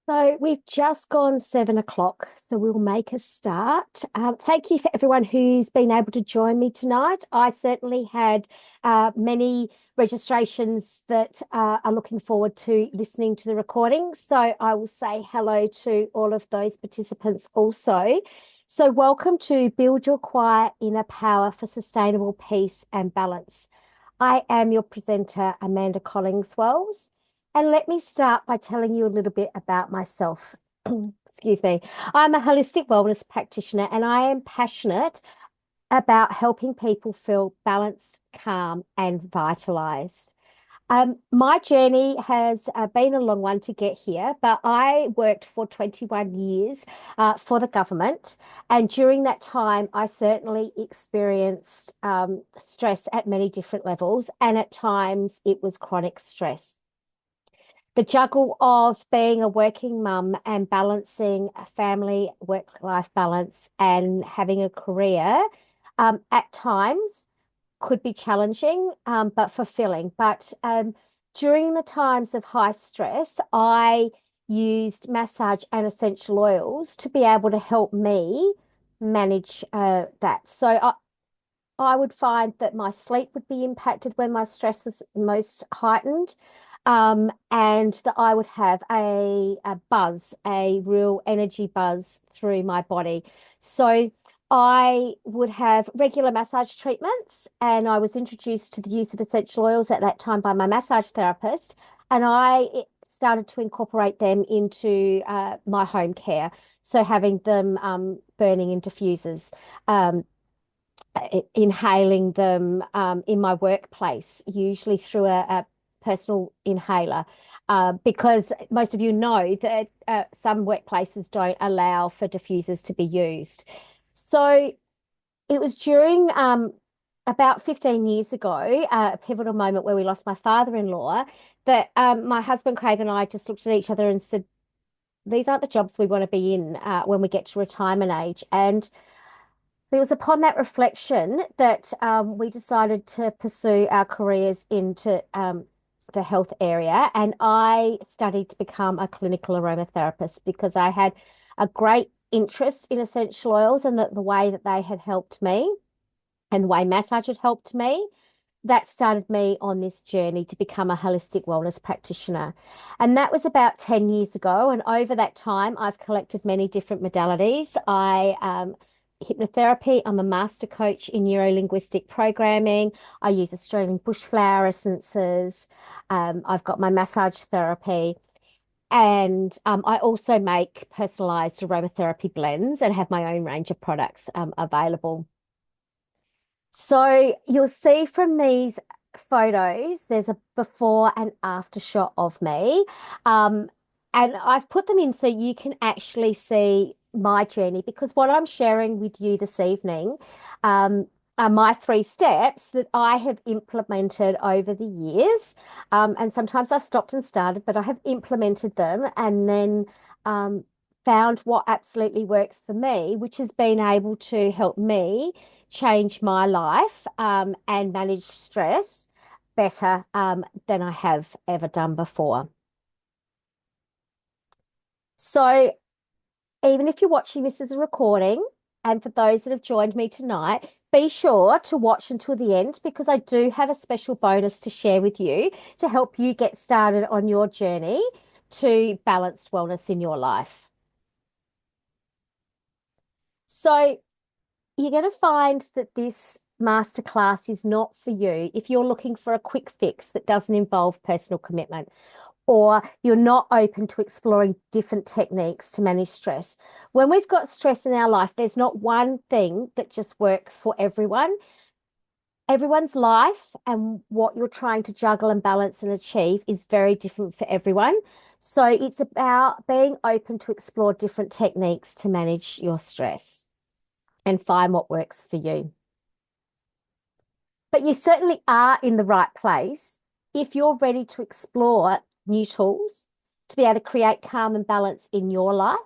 So we've just gone 7 o'clock, so we'll make a start. Thank you for everyone who's been able to join me tonight. I certainly had many registrations that are looking forward to listening to the recording. So I will say hello to all of those participants also. So welcome to Build Your Quiet Inner Power for Sustainable Peace and Balance. I am your presenter, Amanda Collingswells. And let me start by telling you a little bit about myself. Excuse me. I'm a holistic wellness practitioner and I am passionate about helping people feel balanced, calm, and vitalized. My journey has been a long one to get here, but I worked for 21 years for the government. And during that time, I certainly experienced stress at many different levels. And at times, it was chronic stress. The juggle of being a working mum and balancing a family work-life balance and having a career at times could be challenging, but fulfilling. But during the times of high stress, I used massage and essential oils to be able to help me manage that. I would find that my sleep would be impacted when my stress was most heightened, and that I would have a buzz, a real energy buzz through my body. So I would have regular massage treatments, and I was introduced to the use of essential oils at that time by my massage therapist, and started to incorporate them into my home care. So having them burning in diffusers. Inhaling them in my workplace, usually through a personal inhaler, because most of you know that some workplaces don't allow for diffusers to be used. So it was during about 15 years ago, a pivotal moment where we lost my father-in-law, that my husband Craig and I just looked at each other and said, these aren't the jobs we want to be in when we get to retirement age. And it was upon that reflection that we decided to pursue our careers into the health area. And I studied to become a clinical aromatherapist because I had a great interest in essential oils and the way that they had helped me and the way massage had helped me. That started me on this journey to become a holistic wellness practitioner. And that was about 10 years ago. And over that time, I've collected many different modalities. Hypnotherapy. I'm a master coach in neuro-linguistic programming. I use Australian bushflower essences. I've got my massage therapy. And I also make personalized aromatherapy blends and have my own range of products available. So you'll see from these photos, there's a before and after shot of me. Um, and I've put them in so you can actually see my journey because what I'm sharing with you this evening are my 3 steps that I have implemented over the years. And sometimes I've stopped and started, but I have implemented them and then found what absolutely works for me, which has been able to help me change my life and manage stress better than I have ever done before. So, even if you're watching this as a recording, and for those that have joined me tonight, be sure to watch until the end because I do have a special bonus to share with you to help you get started on your journey to balanced wellness in your life. So, you're going to find that this masterclass is not for you if you're looking for a quick fix that doesn't involve personal commitment, or you're not open to exploring different techniques to manage stress. When we've got stress in our life, there's not one thing that just works for everyone. Everyone's life and what you're trying to juggle and balance and achieve is very different for everyone. So it's about being open to explore different techniques to manage your stress and find what works for you. But you certainly are in the right place if you're ready to explore new tools to be able to create calm and balance in your life.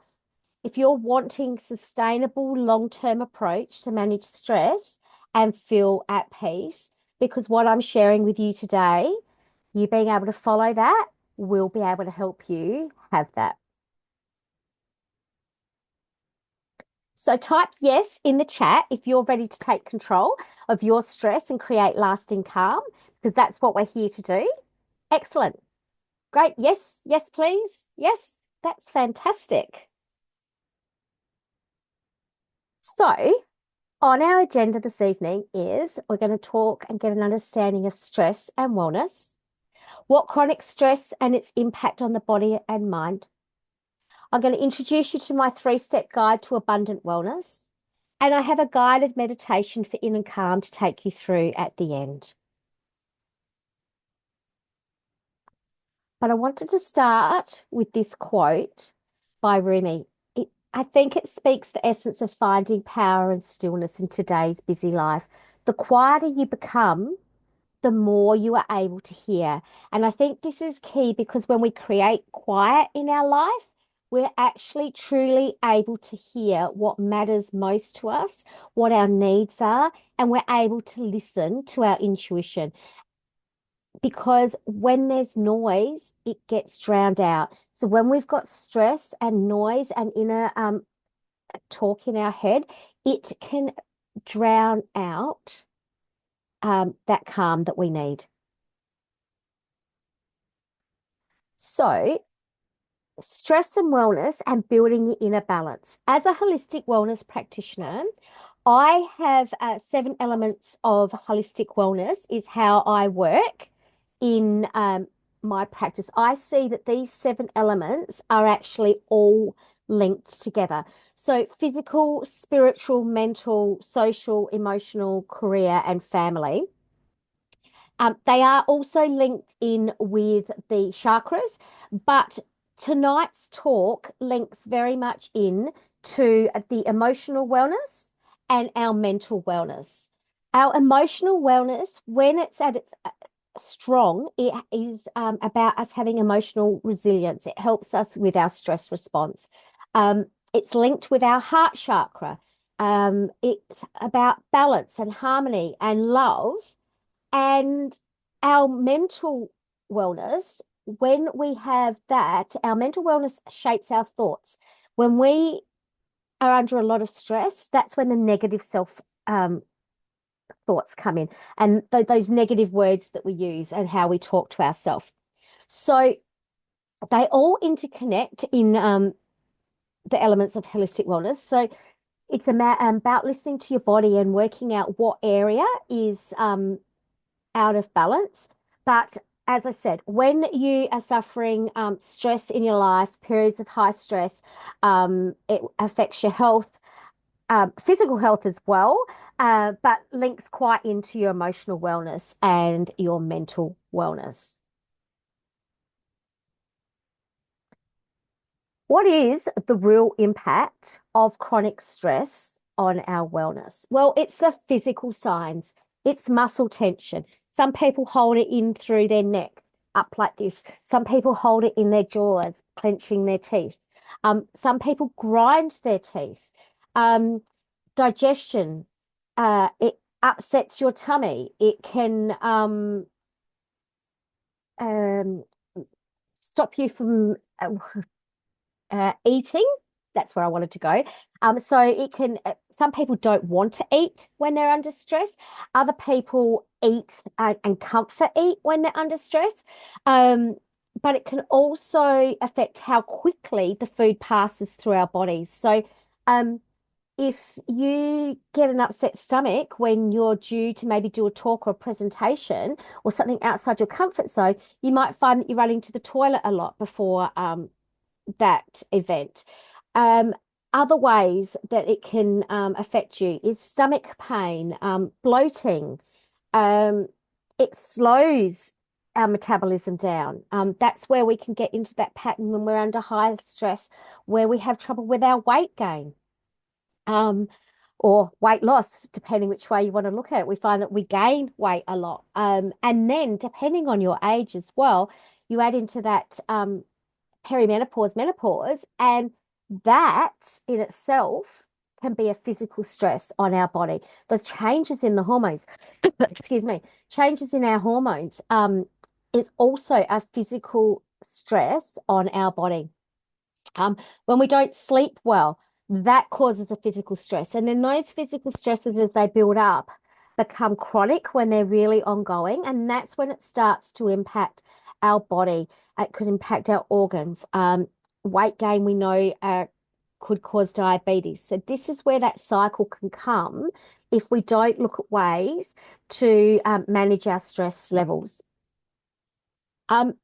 If you're wanting sustainable long-term approach to manage stress and feel at peace, because what I'm sharing with you today, you being able to follow that will be able to help you have that. So type yes in the chat if you're ready to take control of your stress and create lasting calm, because that's what we're here to do. Excellent. Great. Yes, yes, please. Yes, that's fantastic. So, on our agenda this evening is we're going to talk and get an understanding of stress and wellness, what chronic stress and its impact on the body and mind. I'm going to introduce you to my three-step guide to abundant wellness, and I have a guided meditation for inner calm to take you through at the end. But I wanted to start with this quote by Rumi. I think it speaks the essence of finding power and stillness in today's busy life. The quieter you become, the more you are able to hear. And I think this is key because when we create quiet in our life, we're actually truly able to hear what matters most to us, what our needs are, and we're able to listen to our intuition. Because when there's noise, it gets drowned out. So when we've got stress and noise and inner talk in our head, it can drown out that calm that we need. So, stress and wellness and building your inner balance. As a holistic wellness practitioner, I have 7 elements of holistic wellness, is how I work in my practice. I see that these 7 elements are actually all linked together. So, physical, spiritual, mental, social, emotional, career, and family. They are also linked in with the chakras, but tonight's talk links very much in to the emotional wellness and our mental wellness. Our emotional wellness, when it's at its strong, it is about us having emotional resilience. It helps us with our stress response. It's linked with our heart chakra. It's about balance and harmony and love and our mental wellness, when we have that, our mental wellness shapes our thoughts. When we are under a lot of stress, that's when the negative self thoughts come in, and those negative words that we use and how we talk to ourselves. So they all interconnect in the elements of holistic wellness. So it's about listening to your body and working out what area is out of balance. But as I said, when you are suffering stress in your life, periods of high stress, it affects your health, physical health as well, but links quite into your emotional wellness and your mental wellness. What is the real impact of chronic stress on our wellness? Well, it's the physical signs. It's muscle tension. Some people hold it in through their neck, up like this. Some people hold it in their jaws, clenching their teeth. Some people grind their teeth. Um, Digestion, it upsets your tummy. It can um, stop you from eating. That's where I wanted to go. So it can, some people don't want to eat when they're under stress. Other people eat and comfort eat when they're under stress. But it can also affect how quickly the food passes through our bodies. So, if you get an upset stomach when you're due to maybe do a talk or a presentation or something outside your comfort zone, you might find that you're running to the toilet a lot before that event. Um, Other ways that it can affect you is stomach pain, bloating. Um, it slows our metabolism down. That's where we can get into that pattern when we're under high stress, where we have trouble with our weight gain. Um, or weight loss, depending which way you want to look at it. We find that we gain weight a lot. And then, depending on your age as well, you add into that perimenopause, menopause, and that in itself can be a physical stress on our body. Those changes in the hormones, excuse me, changes in our hormones, is also a physical stress on our body. When we don't sleep well, that causes a physical stress. And then those physical stresses, as they build up, become chronic when they're really ongoing. And that's when it starts to impact our body. It could impact our organs. Weight gain, we know, could cause diabetes. So this is where that cycle can come if we don't look at ways to manage our stress levels. Um,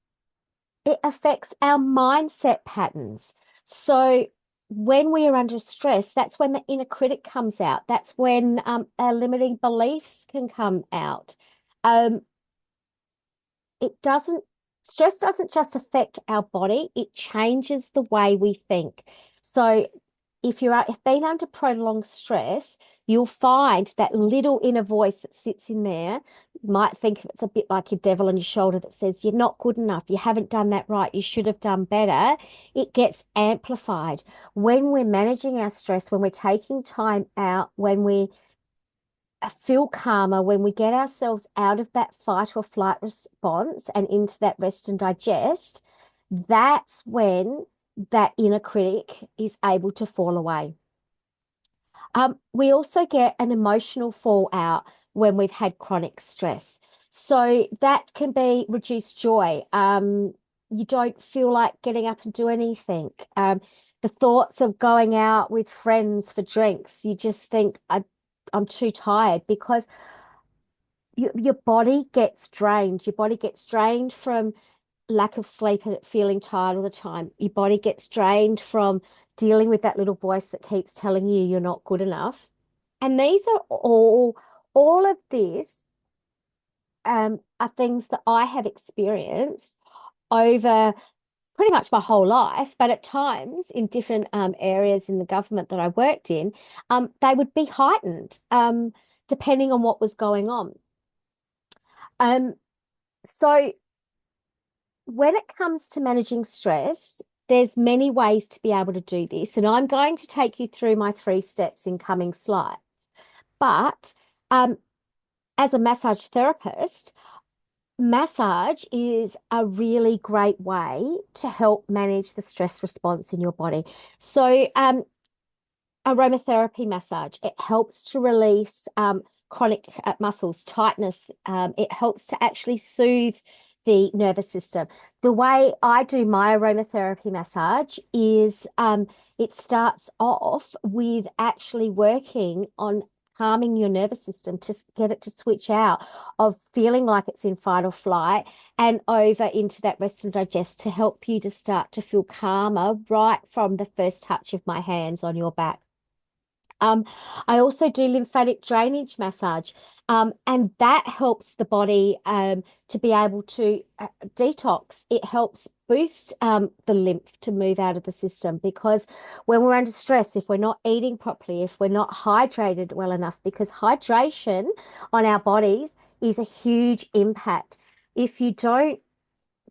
it affects our mindset patterns. So when we are under stress, that's when the inner critic comes out. That's when our limiting beliefs can come out. Um, it doesn't, stress doesn't just affect our body, it changes the way we think. So if been under prolonged stress, you'll find that little inner voice that sits in there. You might think it's a bit like your devil on your shoulder that says, you're not good enough, you haven't done that right, you should have done better. It gets amplified. When we're managing our stress, when we're taking time out, when we feel calmer, when we get ourselves out of that fight or flight response and into that rest and digest, that's when that inner critic is able to fall away. We also get an emotional fallout when we've had chronic stress. So that can be reduced joy. You don't feel like getting up and do anything. The thoughts of going out with friends for drinks, you just think, I'm too tired because your body gets drained. Your body gets drained from lack of sleep and feeling tired all the time. Your body gets drained from dealing with that little voice that keeps telling you you're not good enough. And these are all of this are things that I have experienced over pretty much my whole life, but at times in different areas in the government that I worked in, they would be heightened depending on what was going on. Um, so when it comes to managing stress, there's many ways to be able to do this, and I'm going to take you through my 3 steps in coming slides. But um, as a massage therapist, massage is a really great way to help manage the stress response in your body. So, aromatherapy massage, it helps to release chronic muscles, tightness. It helps to actually soothe the nervous system. The way I do my aromatherapy massage is it starts off with actually working on calming your nervous system to get it to switch out of feeling like it's in fight or flight and over into that rest and digest to help you to start to feel calmer right from the first touch of my hands on your back. Um, I also do lymphatic drainage massage, and that helps the body to be able to detox. It helps boost the lymph to move out of the system because when we're under stress, if we're not eating properly, if we're not hydrated well enough, because hydration on our bodies is a huge impact. If you don't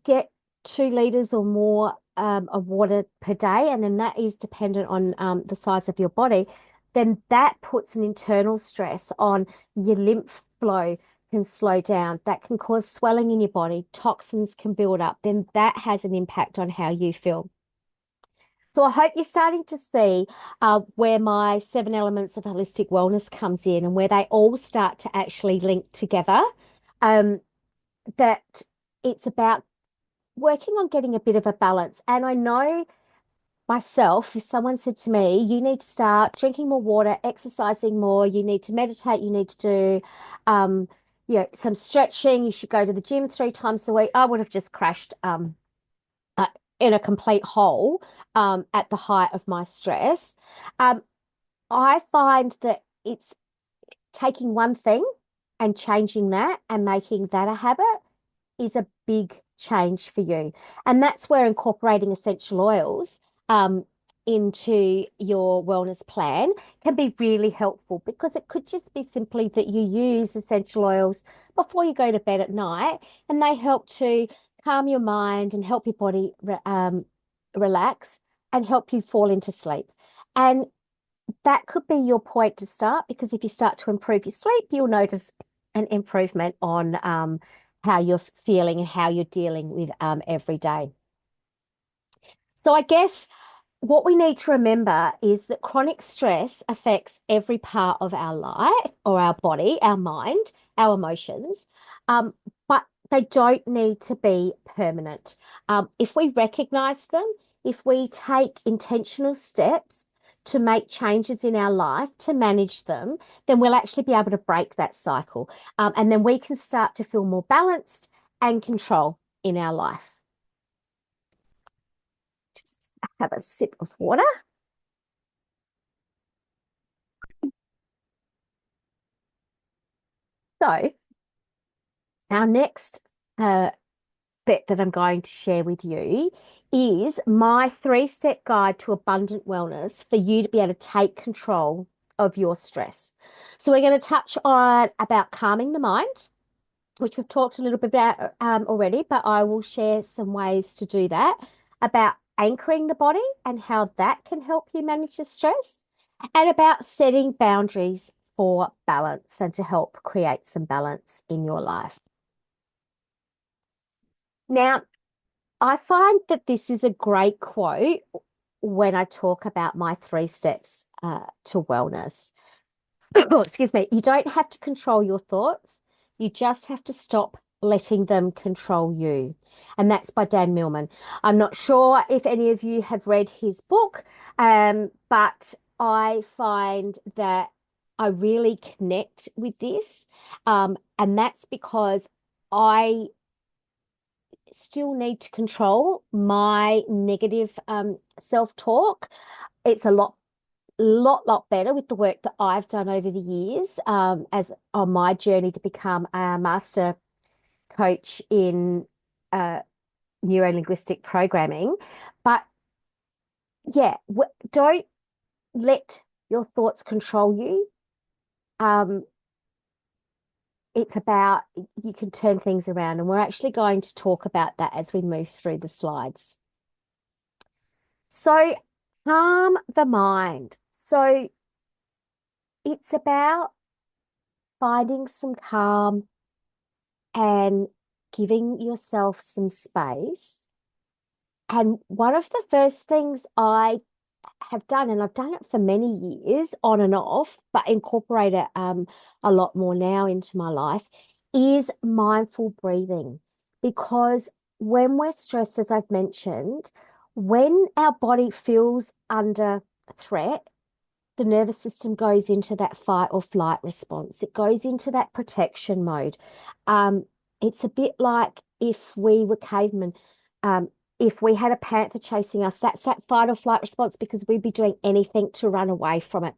get 2 liters or more of water per day, and then that is dependent on the size of your body, then that puts an internal stress on your lymph flow can slow down. That can cause swelling in your body. Toxins can build up. Then that has an impact on how you feel. So I hope you're starting to see where my 7 elements of holistic wellness comes in and where they all start to actually link together. Um, that it's about working on getting a bit of a balance. And I know myself, if someone said to me, you need to start drinking more water, exercising more, you need to meditate, you need to do some stretching, you should go to the gym 3 times a week, I would have just crashed uh, in a complete hole at the height of my stress. Um, I find that it's taking one thing and changing that and making that a habit is a big change for you. And that's where incorporating essential oils into your wellness plan can be really helpful because it could just be simply that you use essential oils before you go to bed at night and they help to calm your mind and help your body relax and help you fall into sleep. And that could be your point to start because if you start to improve your sleep, you'll notice an improvement on how you're feeling and how you're dealing with every day. So I guess what we need to remember is that chronic stress affects every part of our life or our body, our mind, our emotions, um, but they don't need to be permanent. If we recognize them, if we take intentional steps to make changes in our life to manage them, then we'll actually be able to break that cycle. And then we can start to feel more balanced and control in our life. Just have a sip of water. So, our next step that I'm going to share with you is my three-step guide to abundant wellness for you to be able to take control of your stress. So, we're going to touch on about calming the mind, which we've talked a little bit about already, but I will share some ways to do that, about anchoring the body and how that can help you manage your stress, and about setting boundaries for balance and to help create some balance in your life. Now, I find that this is a great quote when I talk about my three steps to wellness. Oh, excuse me. You don't have to control your thoughts. You just have to stop letting them control you. And that's by Dan Millman. I'm not sure if any of you have read his book, but I find that I really connect with this. And that's because I still need to control my negative self-talk. It's a lot better with the work that I've done over the years as on my journey to become a master coach in uh, neuro-linguistic programming. But yeah, don't let your thoughts control you. Um, it's about you can turn things around, and we're actually going to talk about that as we move through the slides. So, calm the mind. So, it's about finding some calm and giving yourself some space. And one of the first things I have done, and I've done it for many years on and off, but incorporate it a lot more now into my life, is mindful breathing. Because when we're stressed, as I've mentioned, when our body feels under threat, the nervous system goes into that fight or flight response. It goes into that protection mode. It's a bit like if we were cavemen. If we had a panther chasing us, that's that fight or flight response because we'd be doing anything to run away from it.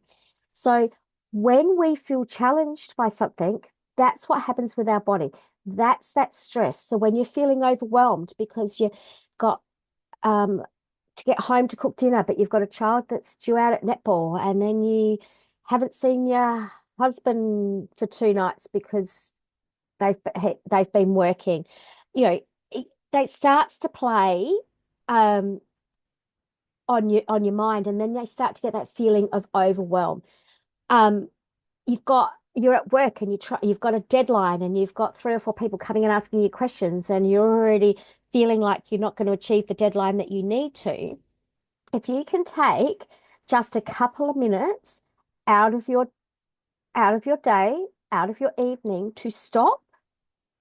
So when we feel challenged by something, that's what happens with our body. That's that stress. So when you're feeling overwhelmed because you've got um, to get home to cook dinner, but you've got a child that's due out at netball, and then you haven't seen your husband for 2 nights because they've they've been working. You know, that starts to play um, on your mind, and then they start to get that feeling of overwhelm. Um, you're at work and you've got a deadline and you've got three or four people coming and asking you questions, and you're already feeling like you're not going to achieve the deadline that you need to. If you can take just a couple of minutes out of your day, out of your evening to stop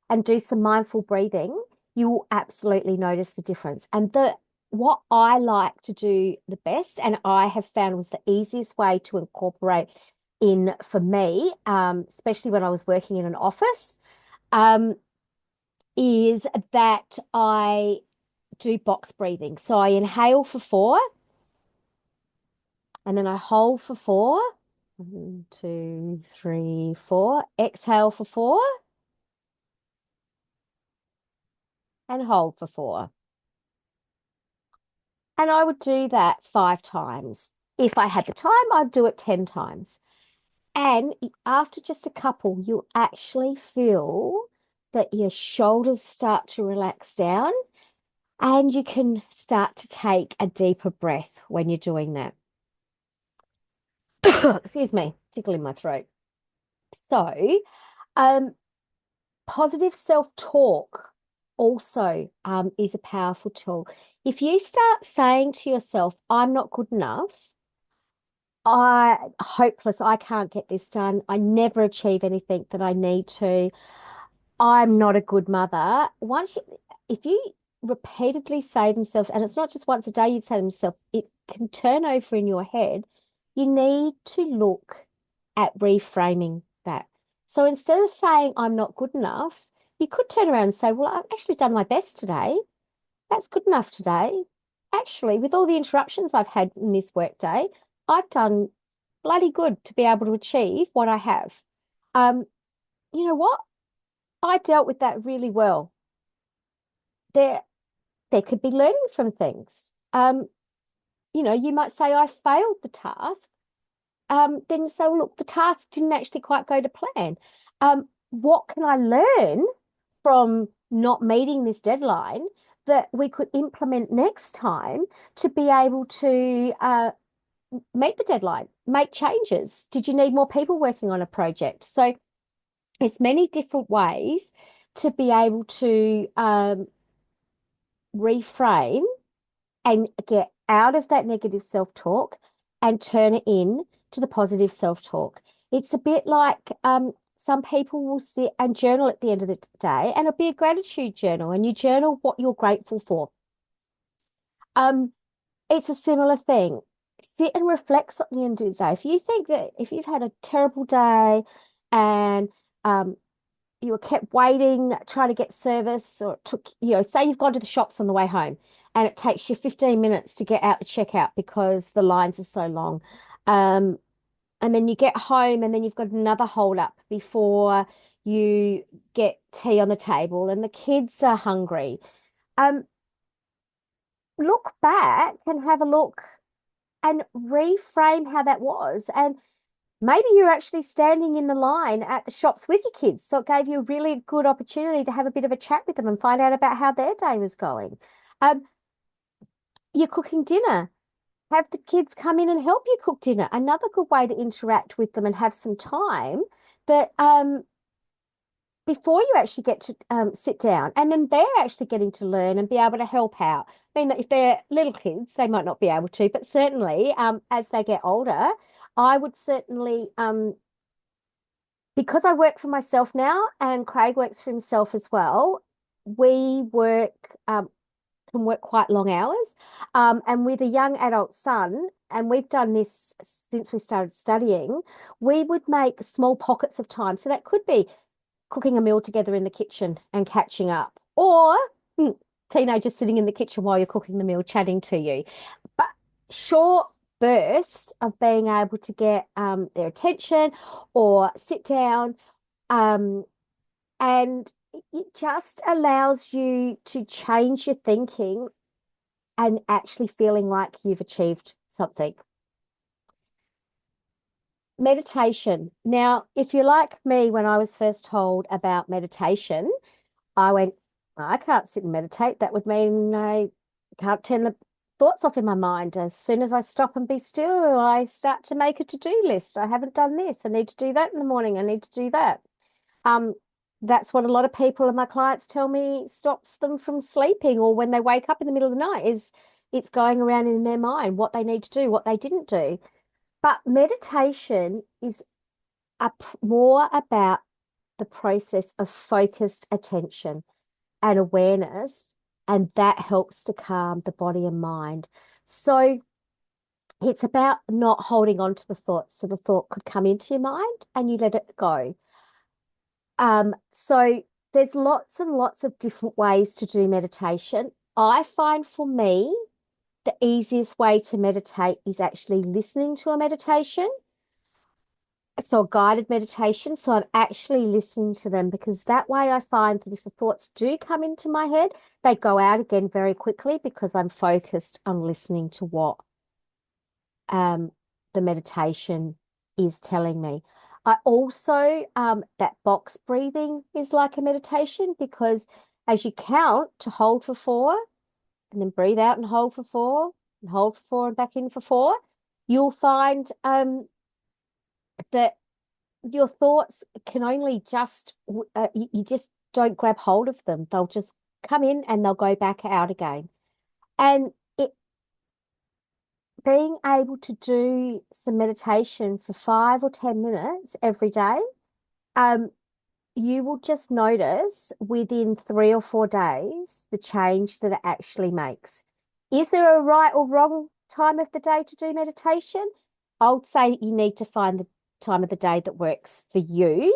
and do some mindful breathing, you will absolutely notice the difference. And the what I like to do the best, and I have found was the easiest way to incorporate in for me, especially when I was working in an office, um, is that I do box breathing. So I inhale for 4 and then I hold for 4. 1, 2, 3, 4. Exhale for 4 and hold for 4. And I would do that 5 times. If I had the time, I'd do it 10 times. And after just a couple, you actually feel that your shoulders start to relax down and you can start to take a deeper breath when you're doing that. Excuse me, tickle in my throat. So, um, positive self-talk. also is a powerful tool. If you start saying to yourself, I'm not good enough, I hopeless, I can't get this done, I never achieve anything that I need to, I'm not a good mother. If you repeatedly say to themselves, and it's not just once a day you'd say to yourself, it can turn over in your head. You need to look at reframing that. So instead of saying, I'm not good enough, you could turn around and say, well, I've actually done my best today. That's good enough today. Actually, with all the interruptions I've had in this work day, I've done bloody good to be able to achieve what I have. Um, you know what? I dealt with that really well. There, there could be learning from things. You might say I failed the task. Then you say, well, look, the task didn't actually quite go to plan. What can I learn from not meeting this deadline that we could implement next time to be able to meet the deadline, make changes? Did you need more people working on a project? So it's many different ways to be able to reframe and get out of that negative self-talk and turn it in to the positive self-talk. It's a bit like some people will sit and journal at the end of the day, and it'll be a gratitude journal, and you journal what you're grateful for. Um, it's a similar thing. Sit and reflect at the end of the day. If you think that if you've had a terrible day and um, you were kept waiting, trying to get service, or it took, say you've gone to the shops on the way home and it takes you 15 minutes to get out the checkout because the lines are so long. Um, and then you get home and then you've got another hold up before you get tea on the table and the kids are hungry. Um, Look back and have a look and reframe how that was. And maybe you're actually standing in the line at the shops with your kids. So it gave you a really good opportunity to have a bit of a chat with them and find out about how their day was going. Um, you're cooking dinner. Have the kids come in and help you cook dinner. Another good way to interact with them and have some time that before you actually get to sit down, and then they're actually getting to learn and be able to help out. I mean, if they're little kids, they might not be able to, but certainly as they get older, I would certainly because I work for myself now and Craig works for himself as well, we can work quite long hours. And with a young adult son, and we've done this since we started studying, we would make small pockets of time. So that could be cooking a meal together in the kitchen and catching up, or teenagers sitting in the kitchen while you're cooking the meal, chatting to you. But short bursts of being able to get their attention or sit down, um, and it just allows you to change your thinking and actually feeling like you've achieved something. Meditation. Now, if you're like me, when I was first told about meditation, I went, I can't sit and meditate. That would mean I can't turn the thoughts off in my mind. As soon as I stop and be still, I start to make a to-do list. I haven't done this. I need to do that in the morning. I need to do that. Um, that's what a lot of people and my clients tell me stops them from sleeping, or when they wake up in the middle of the night, is it's going around in their mind what they need to do, what they didn't do. But meditation is more about the process of focused attention and awareness, and that helps to calm the body and mind. So it's about not holding on to the thoughts. So the thought could come into your mind and you let it go. So there's lots and lots of different ways to do meditation. I find for me, the easiest way to meditate is actually listening to a meditation. So a guided meditation. So I'm actually listening to them, because that way I find that if the thoughts do come into my head, they go out again very quickly because I'm focused on listening to what um, the meditation is telling me. I also, that box breathing is like a meditation, because as you count to hold for 4 and then breathe out and hold for 4 and hold for 4 and back in for 4, you'll find that your thoughts can only just, you just don't grab hold of them. They'll just come in and they'll go back out again. And it being able to do some meditation for 5 or 10 minutes every day, um, you will just notice within 3 or 4 days the change that it actually makes. Is there a right or wrong time of the day to do meditation? I would say you need to find the time of the day that works for you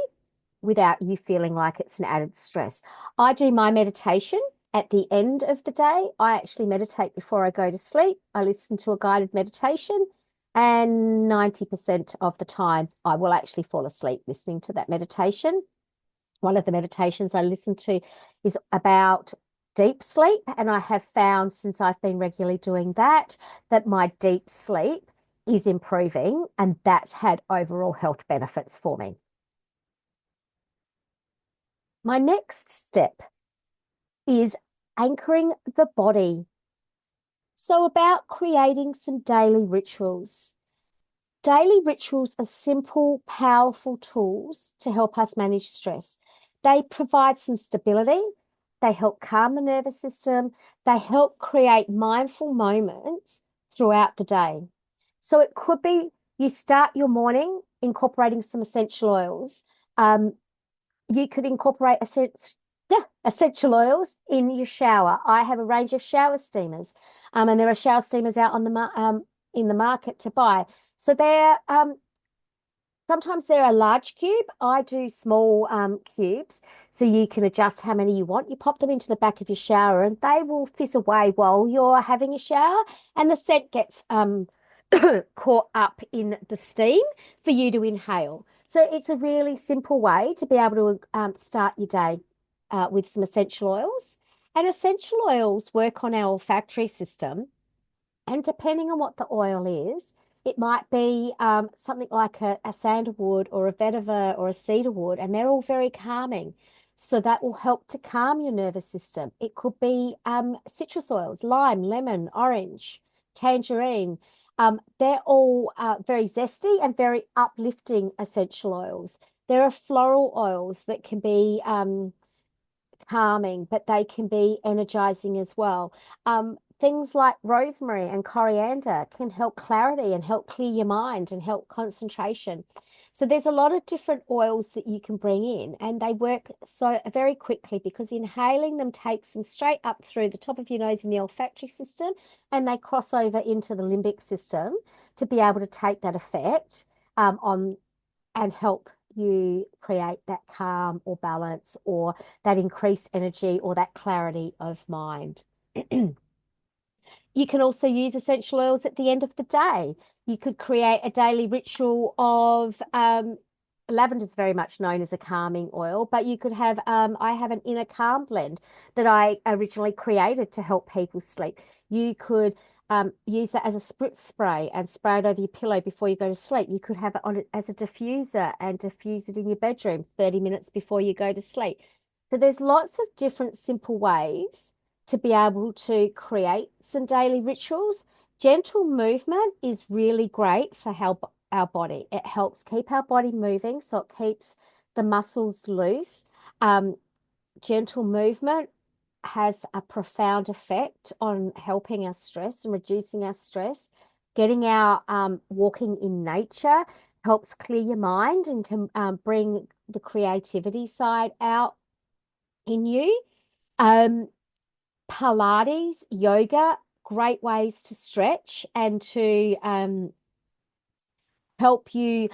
without you feeling like it's an added stress. I do my meditation at the end of the day. I actually meditate before I go to sleep. I listen to a guided meditation, and 90% of the time, I will actually fall asleep listening to that meditation. One of the meditations I listen to is about deep sleep. And I have found since I've been regularly doing that, that my deep sleep is improving, and that's had overall health benefits for me. My next step is anchoring the body. So, about creating some daily rituals. Daily rituals are simple, powerful tools to help us manage stress. They provide some stability, they help calm the nervous system, they help create mindful moments throughout the day. So, it could be you start your morning incorporating some essential oils. You could incorporate essential oils in your shower. I have a range of shower steamers, and there are shower steamers out on the in the market to buy. So they're sometimes they're a large cube. I do small cubes, so you can adjust how many you want. You pop them into the back of your shower, and they will fizz away while you're having a shower, and the scent gets caught up in the steam for you to inhale. So it's a really simple way to be able to start your day with some essential oils. And essential oils work on our olfactory system. And depending on what the oil is, it might be something like a sandalwood or a vetiver or a cedarwood, and they're all very calming. So that will help to calm your nervous system. It could be citrus oils, lime, lemon, orange, tangerine. They're all very zesty and very uplifting essential oils. There are floral oils that can be calming, but they can be energizing as well. Things like rosemary and coriander can help clarity and help clear your mind and help concentration. So there's a lot of different oils that you can bring in, and they work so very quickly because inhaling them takes them straight up through the top of your nose in the olfactory system, and they cross over into the limbic system to be able to take that effect on and help you create that calm or balance or that increased energy or that clarity of mind. You can also use essential oils at the end of the day. You could create a daily ritual of lavender is very much known as a calming oil, but you could have I have an inner calm blend that I originally created to help people sleep. You could use that as a spritz spray and spray it over your pillow before you go to sleep. You could have it on it as a diffuser and diffuse it in your bedroom 30 minutes before you go to sleep. So there's lots of different simple ways to be able to create some daily rituals. Gentle movement is really great for help our body. It helps keep our body moving, so it keeps the muscles loose. Gentle movement has a profound effect on helping our stress and reducing our stress. Getting our walking in nature helps clear your mind and can bring the creativity side out in you. Um, Pilates, yoga, great ways to stretch and to help you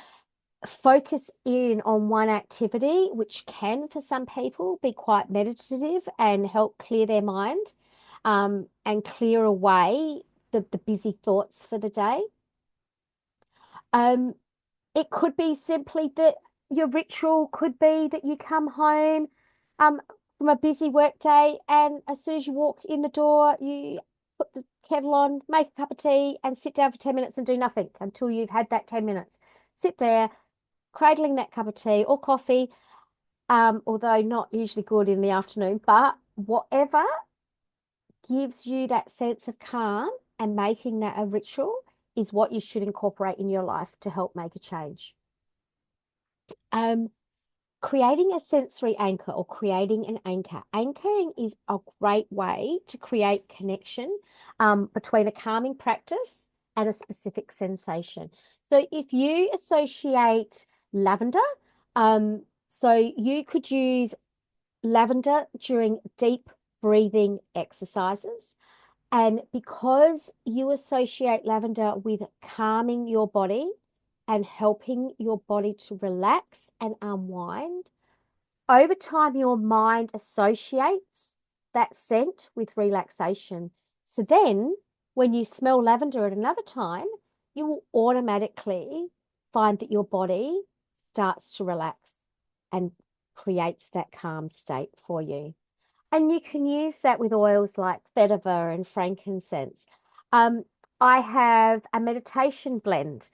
focus in on one activity, which can, for some people, be quite meditative and help clear their mind and clear away the busy thoughts for the day. Um, it could be simply that your ritual could be that you come home um, from a busy work day, and as soon as you walk in the door, you put the kettle on, make a cup of tea, and sit down for 10 minutes and do nothing until you've had that 10 minutes. Sit there, cradling that cup of tea or coffee, although not usually good in the afternoon, but whatever gives you that sense of calm and making that a ritual is what you should incorporate in your life to help make a change. Um, creating a sensory anchor or creating an anchor. Anchoring is a great way to create connection between a calming practice and a specific sensation. So if you associate lavender, um, so you could use lavender during deep breathing exercises. And because you associate lavender with calming your body and helping your body to relax and unwind, over time, your mind associates that scent with relaxation. So then, when you smell lavender at another time, you will automatically find that your body starts to relax and creates that calm state for you. And you can use that with oils like vetiver and frankincense. Um, I have a meditation blend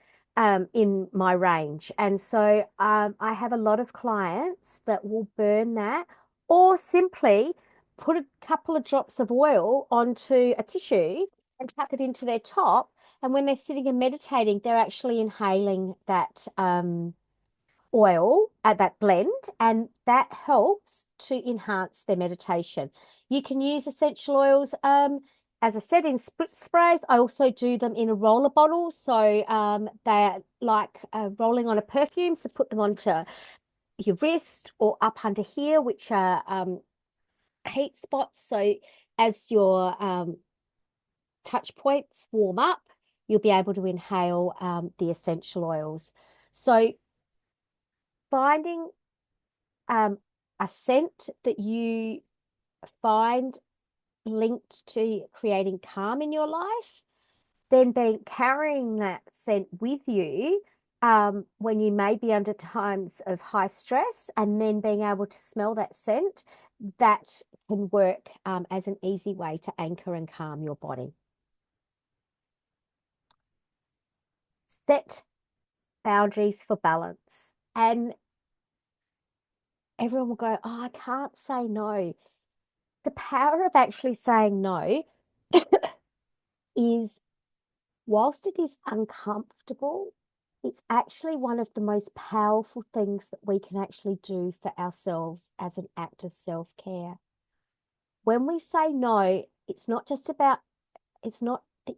in my range. And so I have a lot of clients that will burn that or simply put a couple of drops of oil onto a tissue and tuck it into their top. And when they're sitting and meditating, they're actually inhaling that oil at that blend, and that helps to enhance their meditation. You can use essential oils, as I said, in sprays. I also do them in a roller bottle. So they're like rolling on a perfume. So put them onto your wrist or up under here, which are heat spots. So as your touch points warm up, you'll be able to inhale the essential oils. So finding a scent that you find linked to creating calm in your life, then being carrying that scent with you when you may be under times of high stress, and then being able to smell that scent, that can work as an easy way to anchor and calm your body. Set boundaries for balance. And everyone will go, oh, I can't say no. The power of actually saying no is, whilst it is uncomfortable, it's actually one of the most powerful things that we can actually do for ourselves as an act of self-care. When we say no, it's not that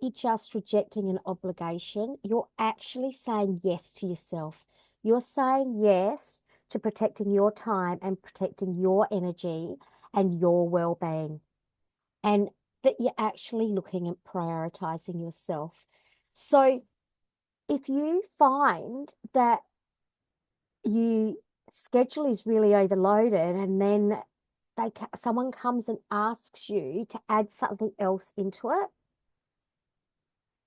you're just rejecting an obligation. You're actually saying yes to yourself. You're saying yes to protecting your time and protecting your energy and your well-being. And that you're actually looking at prioritizing yourself. So if you find that you schedule is really overloaded, and then someone comes and asks you to add something else into it,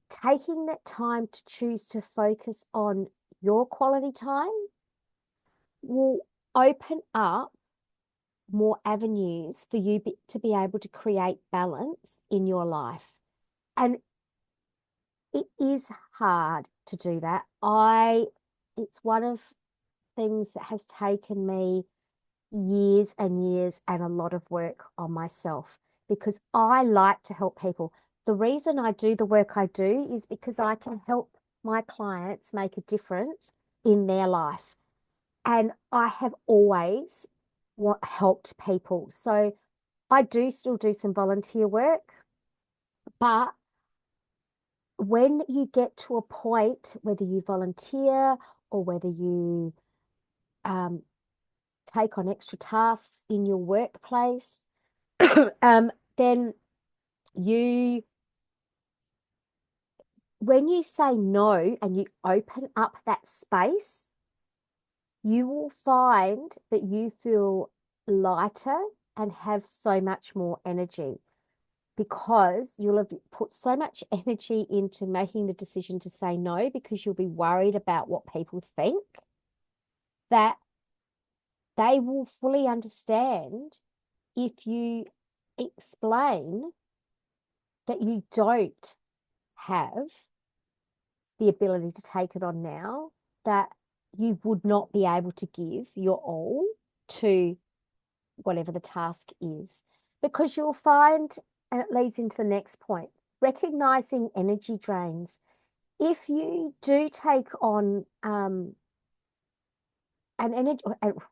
taking that time to choose to focus on your quality time will open up more avenues for you to be able to create balance in your life. And it is hard to do that. It's one of things that has taken me years and years and a lot of work on myself, because I like to help people. The reason I do the work I do is because I can help my clients make a difference in their life. And I have always helped people. So I do still do some volunteer work, but when you get to a point, whether you volunteer or whether you um, take on extra tasks in your workplace, then you, when you say no and you open up that space, you will find that you feel lighter and have so much more energy, because you'll have put so much energy into making the decision to say no, because you'll be worried about what people think, that they will fully understand if you explain that you don't have the ability to take it on now, that you would not be able to give your all to whatever the task is. Because you'll find, and it leads into the next point, recognizing energy drains. If you do take on and energy,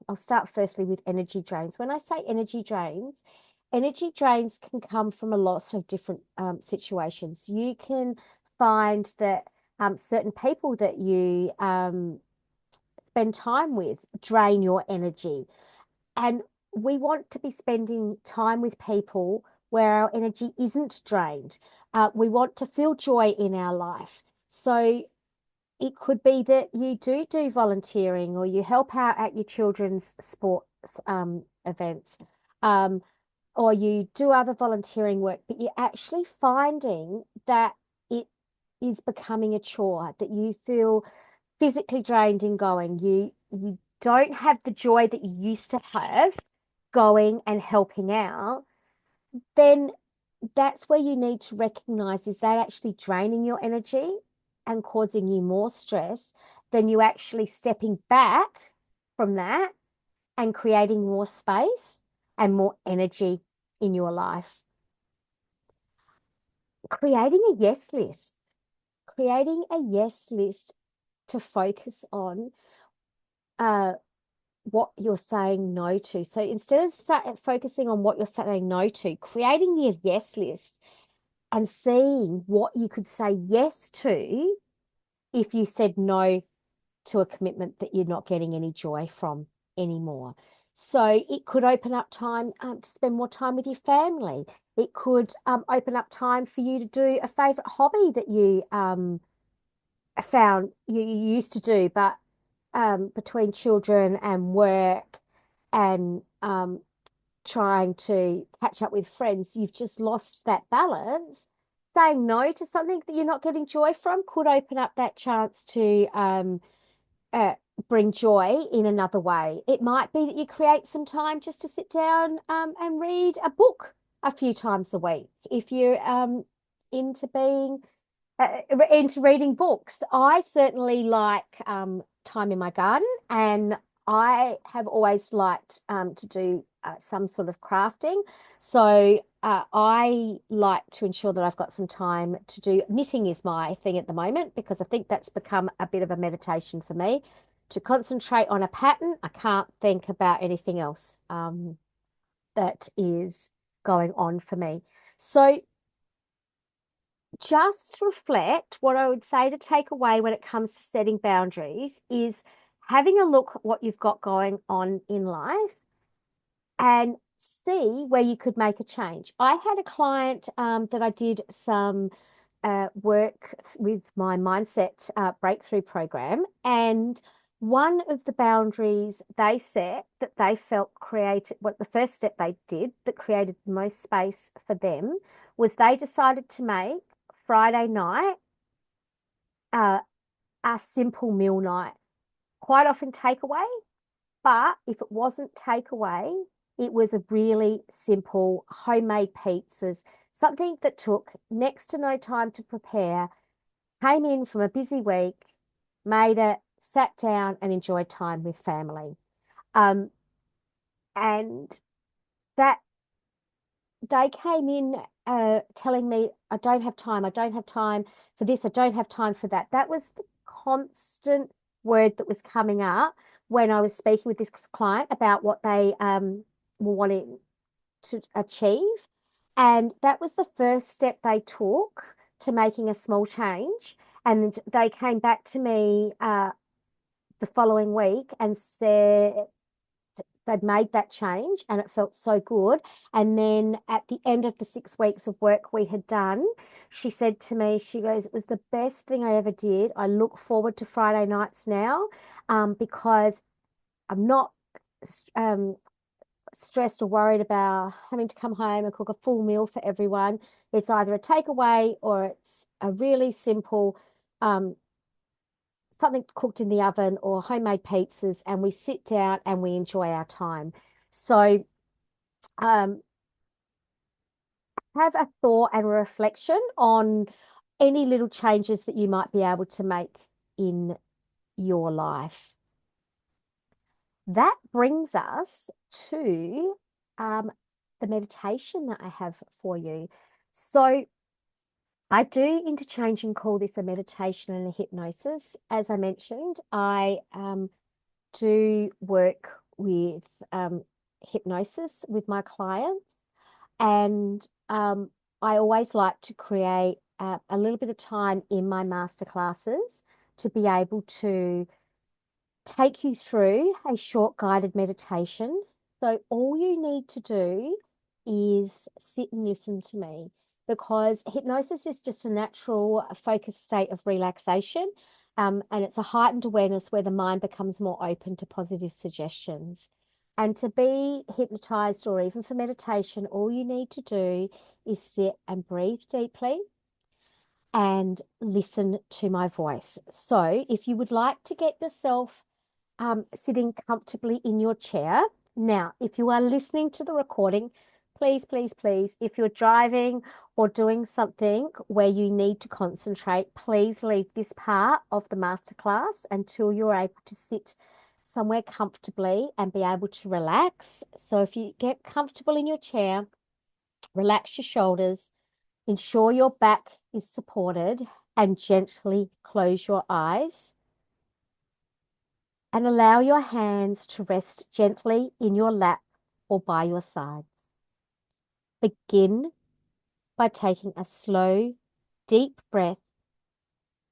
I'll start firstly with energy drains. When I say energy drains can come from a lot of different situations. You can find that certain people that you spend time with drain your energy. And we want to be spending time with people where our energy isn't drained. We want to feel joy in our life. So it could be that you do volunteering or you help out at your children's sports events, um, or you do other volunteering work, but you're actually finding that it is becoming a chore, that you feel physically drained in going. You don't have the joy that you used to have going and helping out, then that's where you need to recognize, is that actually draining your energy and causing you more stress than you actually stepping back from that and creating more space and more energy in your life. Creating a yes list, creating a yes list to focus on uh, what you're saying no to. So instead of focusing on what you're saying no to, creating your yes list and seeing what you could say yes to if you said no to a commitment that you're not getting any joy from anymore. So it could open up time to spend more time with your family. It could open up time for you to do a favorite hobby that you found you used to do, but between children and work and trying to catch up with friends, you've just lost that balance. Saying no to something that you're not getting joy from could open up that chance to uh, bring joy in another way. It might be that you create some time just to sit down and read a book a few times a week. If you're into being into reading books. I certainly like time in my garden, and I have always liked to do some sort of crafting. So I like to ensure that I've got some time to do knitting is my thing at the moment because I think that's become a bit of a meditation for me. To concentrate on a pattern, I can't think about anything else that is going on for me. So just reflect. What I would say to take away when it comes to setting boundaries is having a look at what you've got going on in life and see where you could make a change. I had a client that I did some work with my mindset breakthrough program, and one of the boundaries they set that they felt created, what the first step they did that created the most space for them was they decided to make Friday night uh, a simple meal night. Quite often takeaway, but if it wasn't takeaway, it was a really simple homemade pizzas, something that took next to no time to prepare, came in from a busy week, made it, sat down and enjoyed time with family. Um, and that they came in telling me, I don't have time for this, I don't have time for that. That was the constant word that was coming up when I was speaking with this client about what they were wanting to achieve. And that was the first step they took to making a small change. And they came back to me the following week and said, they'd made that change and it felt so good. And then at the end of the 6 weeks of work we had done, she said to me, she goes, it was the best thing I ever did. I look forward to Friday nights now because I'm not um, stressed or worried about having to come home and cook a full meal for everyone. It's either a takeaway or it's a really simple something cooked in the oven or homemade pizzas, and we sit down and we enjoy our time. So um, have a thought and a reflection on any little changes that you might be able to make in your life. That brings us to the meditation that I have for you. So I do interchange and call this a meditation and a hypnosis. As I mentioned, I do work with hypnosis with my clients, and I always like to create a little bit of time in my masterclasses to be able to take you through a short guided meditation. So all you need to do is sit and listen to me, because hypnosis is just a natural focused state of relaxation. And it's a heightened awareness where the mind becomes more open to positive suggestions. And to be hypnotized or even for meditation, all you need to do is sit and breathe deeply and listen to my voice. So if you would like to get yourself sitting comfortably in your chair. Now, if you are listening to the recording, please, please, please, if you're driving or doing something where you need to concentrate, please leave this part of the masterclass until you're able to sit somewhere comfortably and be able to relax. So if you get comfortable in your chair, relax your shoulders, ensure your back is supported, and gently close your eyes and allow your hands to rest gently in your lap or by your sides. Begin by taking a slow, deep breath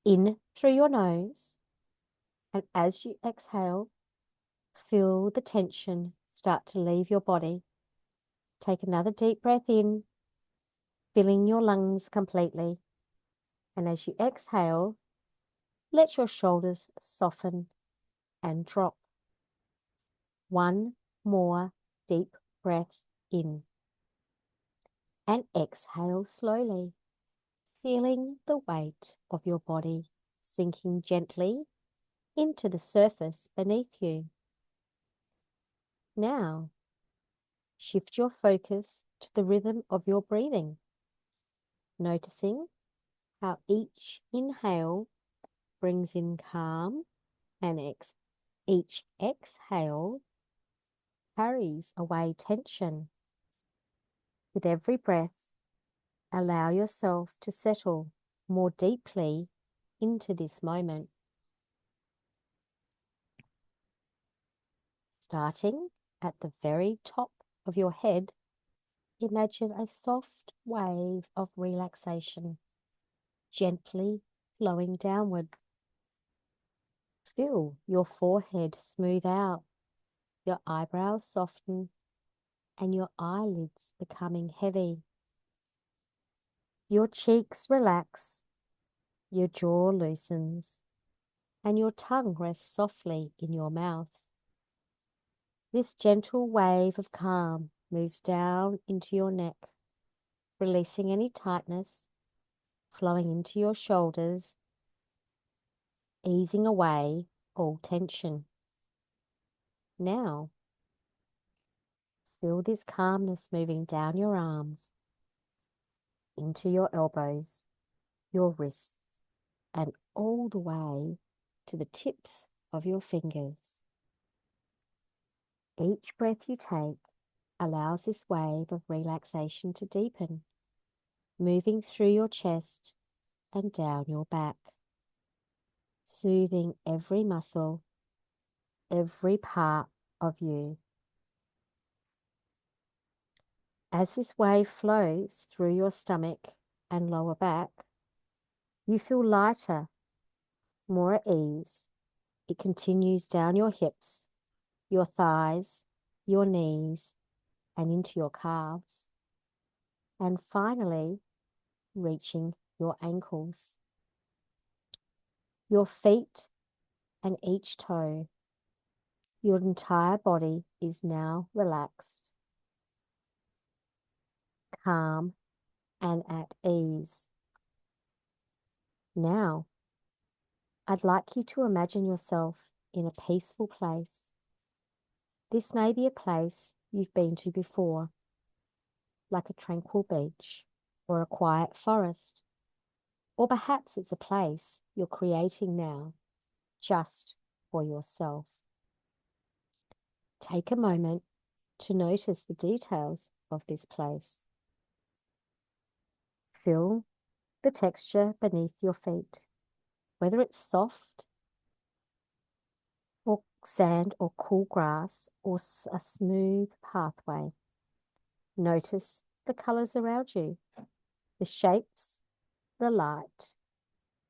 in through your nose, and as you exhale, feel the tension start to leave your body. Take another deep breath in, filling your lungs completely, and as you exhale, let your shoulders soften and drop. One more deep breath in. And exhale slowly, feeling the weight of your body sinking gently into the surface beneath you. Now, shift your focus to the rhythm of your breathing, noticing how each inhale brings in calm and each exhale carries away tension. With every breath, allow yourself to settle more deeply into this moment. Starting at the very top of your head, imagine a soft wave of relaxation gently flowing downward. Feel your forehead smooth out, your eyebrows soften, and your eyelids becoming heavy. Your cheeks relax, your jaw loosens, and your tongue rests softly in your mouth. This gentle wave of calm moves down into your neck, releasing any tightness, flowing into your shoulders, easing away all tension. Now, feel this calmness moving down your arms, into your elbows, your wrists, and all the way to the tips of your fingers. Each breath you take allows this wave of relaxation to deepen, moving through your chest and down your back, soothing every muscle, every part of you. As this wave flows through your stomach and lower back, you feel lighter, more at ease. It continues down your hips, your thighs, your knees, and into your calves, and finally reaching your ankles. Your feet and each toe, your entire body is now relaxed, calm, and at ease. Now, I'd like you to imagine yourself in a peaceful place. This may be a place you've been to before, like a tranquil beach or a quiet forest, or perhaps it's a place you're creating now just for yourself. Take a moment to notice the details of this place. Feel the texture beneath your feet, whether it's soft, or sand or cool grass or a smooth pathway. Notice the colors around you, the shapes, the light.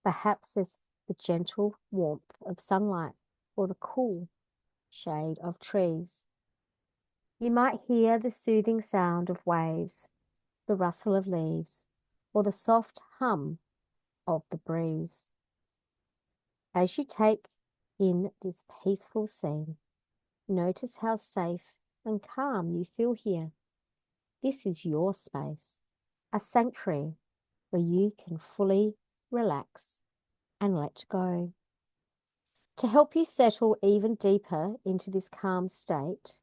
Perhaps there's the gentle warmth of sunlight or the cool shade of trees. You might hear the soothing sound of waves, the rustle of leaves, or the soft hum of the breeze. As you take in this peaceful scene, notice how safe and calm you feel here. This is your space, a sanctuary where you can fully relax and let go. To help you settle even deeper into this calm state,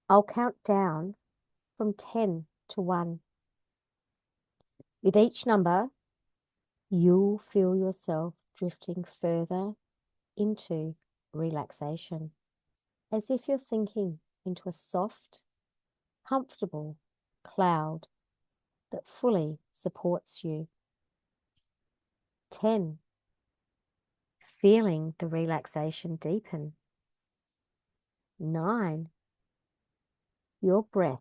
I'll count down from 10 to 1. With each number, you'll feel yourself drifting further into relaxation, as if you're sinking into a soft, comfortable cloud that fully supports you. 10. Feeling the relaxation deepen. 9. Your breath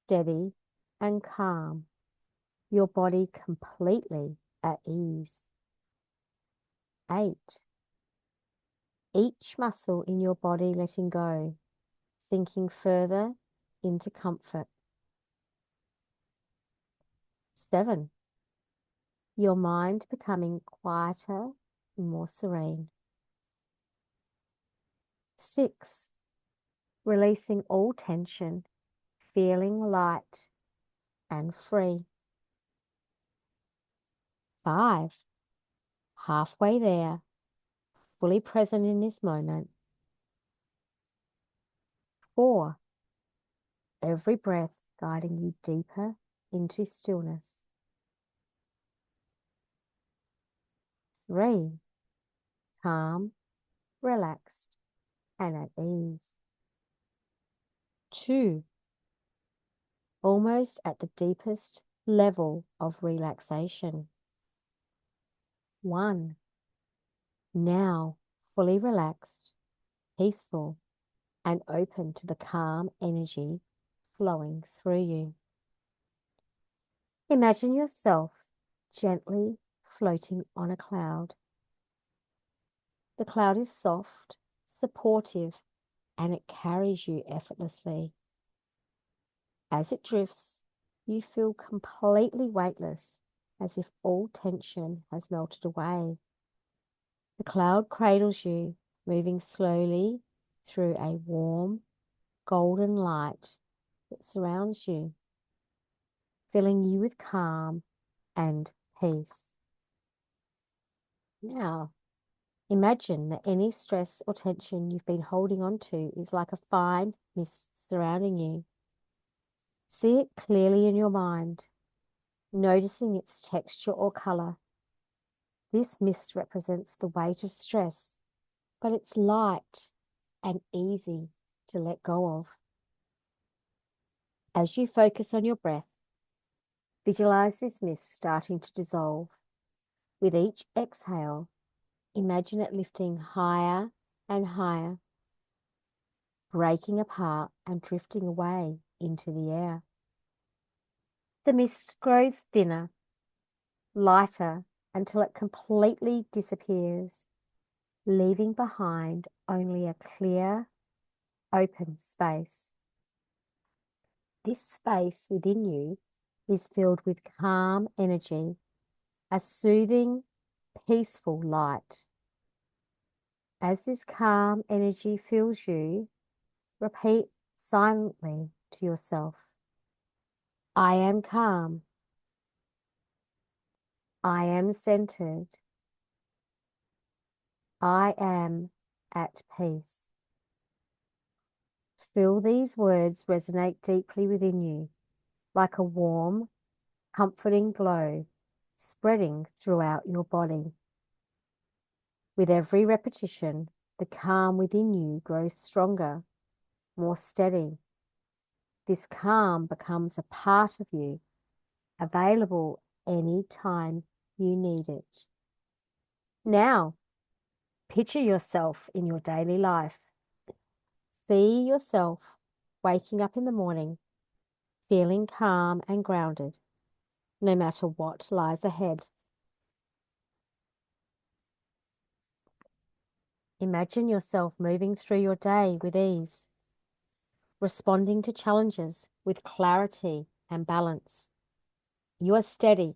steady and calm, your body completely at ease. 8. Each muscle in your body letting go, sinking further into comfort. 7. Your mind becoming quieter and more serene. 6. Releasing all tension, feeling light and free. 5. Halfway there, fully present in this moment. 4. Every breath guiding you deeper into stillness. 3. Calm, relaxed, and at ease. 2. Almost at the deepest level of relaxation. 1. Now fully relaxed, peaceful, and open to the calm energy flowing through you. Imagine yourself gently floating on a cloud. The cloud is soft, supportive, and it carries you effortlessly. As it drifts, you feel completely weightless, as if all tension has melted away. The cloud cradles you, moving slowly through a warm, golden light that surrounds you, filling you with calm and peace. Now, imagine that any stress or tension you've been holding on to is like a fine mist surrounding you. See it clearly in your mind, noticing its texture or color. This mist represents the weight of stress, but it's light and easy to let go of. As you focus on your breath, visualize this mist starting to dissolve. With each exhale, imagine it lifting higher and higher, breaking apart and drifting away into the air. The mist grows thinner, lighter, until it completely disappears, leaving behind only a clear, open space. This space within you is filled with calm energy, a soothing, peaceful light. As this calm energy fills you, repeat silently to yourself, I am calm. I am centered. I am at peace. Feel these words resonate deeply within you, like a warm, comforting glow spreading throughout your body. With every repetition, the calm within you grows stronger, more steady. This calm becomes a part of you, available anytime you need it. Now, picture yourself in your daily life, See yourself waking up in the morning, feeling calm and grounded, no matter what lies ahead. Imagine yourself moving through your day with ease, responding to challenges with clarity and balance. You are steady,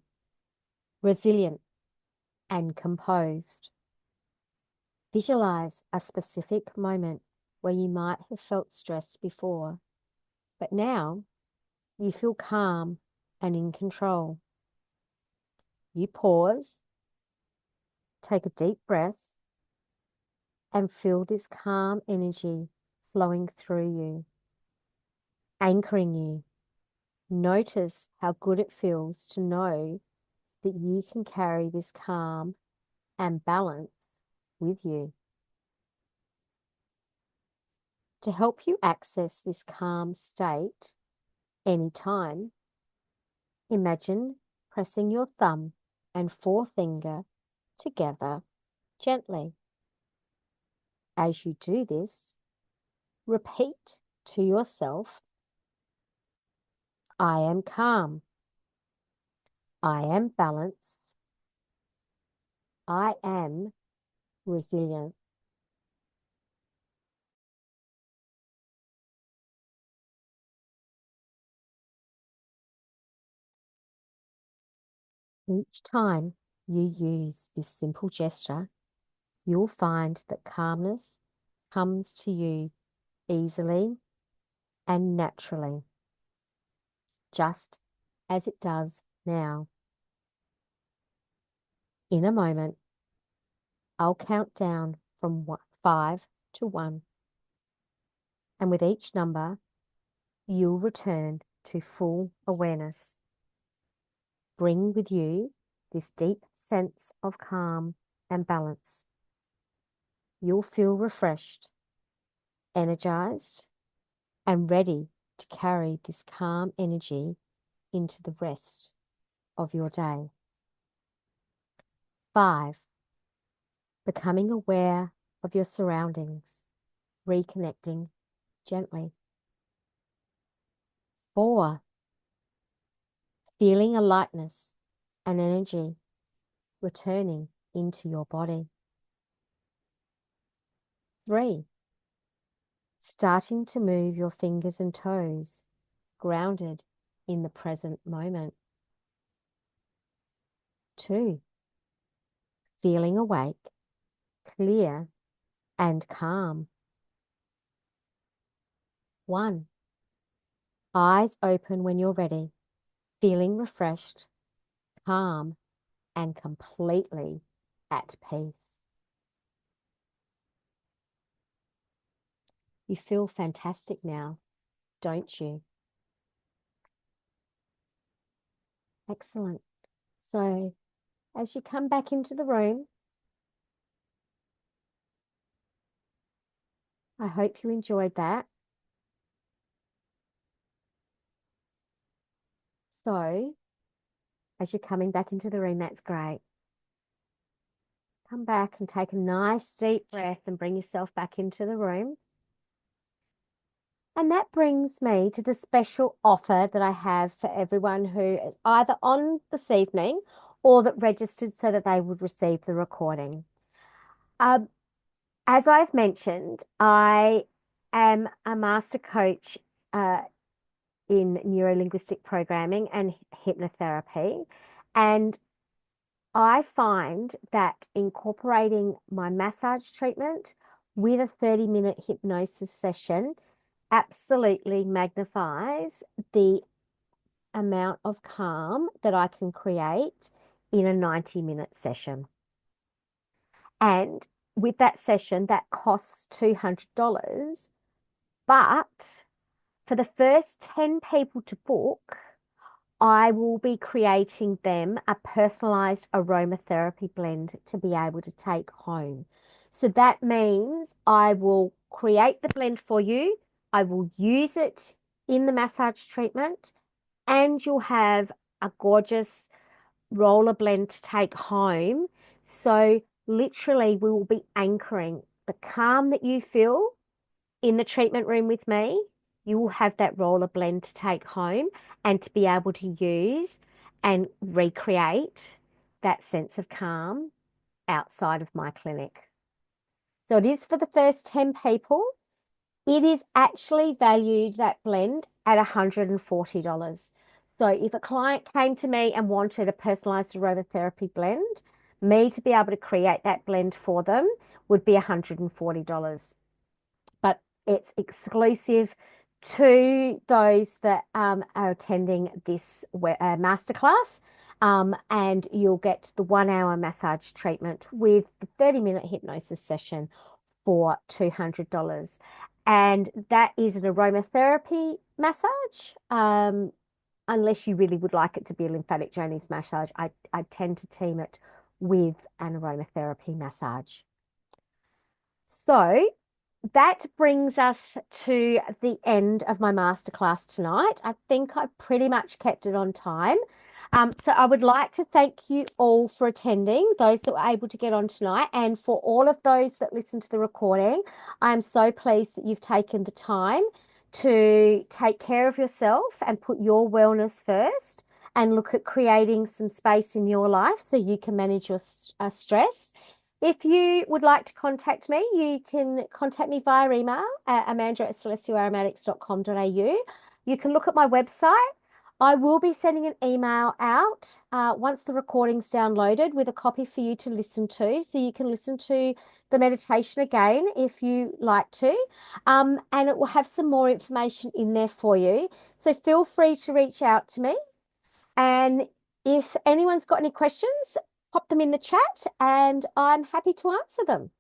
resilient, and composed. Visualize a specific moment where you might have felt stressed before, but now you feel calm and in control. You pause, take a deep breath, and feel this calm energy flowing through you, anchoring you. Notice how good it feels to know that you can carry this calm and balance with you. To help you access this calm state anytime, imagine pressing your thumb and forefinger together gently. As you do this, repeat to yourself, I am calm. I am balanced. I am resilient. Each time you use this simple gesture, you'll find that calmness comes to you easily and naturally, just as it does now. In a moment, I'll count down from 5 to 1, and with each number, you'll return to full awareness. Bring with you this deep sense of calm and balance. You'll feel refreshed, energized, and ready to carry this calm energy into the rest of your day. 5, becoming aware of your surroundings, reconnecting gently. 4, feeling a lightness and energy returning into your body. 3, starting to move your fingers and toes, grounded in the present moment. 2, feeling awake, clear, and calm. 1, eyes open when you're ready, feeling refreshed, calm, and completely at peace. You feel fantastic now, don't you? Excellent. So, as you come back into the room, I hope you enjoyed that. So, as you're coming back into the room, that's great. Come back and take a nice deep breath and bring yourself back into the room. And that brings me to the special offer that I have for everyone who is either on this evening or that registered so that they would receive the recording. As I've mentioned, I am a master coach in neurolinguistic programming and hypnotherapy. And I find that incorporating my massage treatment with a 30-minute hypnosis session absolutely magnifies the amount of calm that I can create in a 90-minute session. And with that session, that costs $200. But for the first 10 people to book, I will be creating them a personalized aromatherapy blend to be able to take home. So that means I will create the blend for you. I will use it in the massage treatment, and you'll have a gorgeous roller blend to take home. So literally, we will be anchoring the calm that you feel in the treatment room with me, you will have that roller blend to take home and to be able to use and recreate that sense of calm outside of my clinic. So it is for the first 10 people. It is actually valued, that blend, at $140. So if a client came to me and wanted a personalized aromatherapy blend, me to be able to create that blend for them would be $140. But it's exclusive to those that are attending this masterclass. And you'll get the 1 hour massage treatment with the 30-minute hypnosis session for $200. And that is an aromatherapy massage. Unless you really would like it to be a lymphatic drainage massage, I tend to team it with an aromatherapy massage. So that brings us to the end of my masterclass tonight. I think I pretty much kept it on time. So I would like to thank you all for attending, those that were able to get on tonight, and for all of those that listened to the recording. I am so pleased that you've taken the time to take care of yourself and put your wellness first and look at creating some space in your life so you can manage your stress. If you would like to contact me, you can contact me via email at amanda@celestialaromatics.com.au. You can look at my website. I will be sending an email out once the recording's downloaded with a copy for you to listen to. So you can listen to the meditation again if you like to. And it will have some more information in there for you. So feel free to reach out to me. And if anyone's got any questions, pop them in the chat and I'm happy to answer them.